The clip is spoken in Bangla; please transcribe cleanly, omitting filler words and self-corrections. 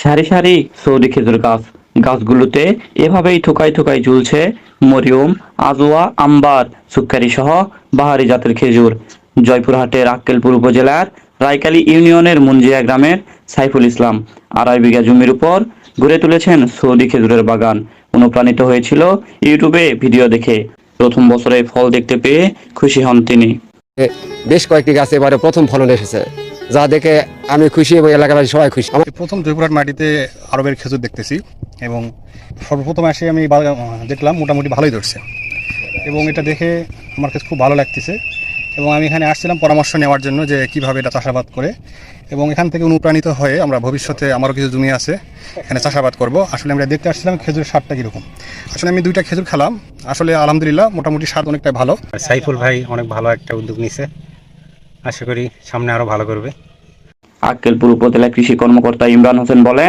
সারি সারি সৌদি খেজুর গাছ, গাছগুলোতে এভাবেই থোকায় থোকায় ঝুলছে মরিয়ম, আজওয়া, আম্বার, সুক্কারি সহ বাহারি জাতের খেজুর। জয়পুরহাটের আক্কেলপুর উপজেলার রায়কালী ইউনিয়নের মুঞ্জিয়া গ্রামের সাইফুল ইসলাম 2.5 বিঘা জমির উপর গড়ে তুলেছেন সৌদি খেজুরের বাগান। অনুপ্রাণিত হয়েছিল ইউটিউবে ভিডিও দেখে। প্রথম বছরে ফল দেখতে পেয়ে খুশি হন তিনি। বেশ কয়েকটি গাছ এবারে প্রথম ফলন এসেছে, যা দেখে আমি খুশি এবং এলাকাবাসী সবাই খুশি। প্রথম জয়পুরহাট মাটিতে আরবের খেজুর দেখতেছি এবং সর্বপ্রথম এসে আমি দেখলাম মোটামুটি ভালোই ধরছে এবং এটা দেখে আমার কাছে খুব ভালো লাগতেছে এবং আমি এখানে আসছিলাম পরামর্শ নেওয়ার জন্য যে কিভাবে এটা চাষাবাদ করে, এবং এখান থেকে অনুপ্রাণিত হয়ে আমরা ভবিষ্যতে আমারও কিছু জমি আছে এখানে চাষাবাদ করব। আসলে আমরা দেখতে আসছিলাম খেজুরের স্বাদটা কীরকম। আসলে আমি 2টা খেজুর খেলাম, আসলে আলহামদুলিল্লাহ মোটামুটি স্বাদ অনেকটাই ভালো। সাইফুল ভাই অনেক ভালো একটা উদ্যোগ নিছে, আশা করি সামনে আরো ভালো করবে। আক্কেলপুর উপজেলা কৃষি কর্মকর্তা ইমরান হোসেন বলেন,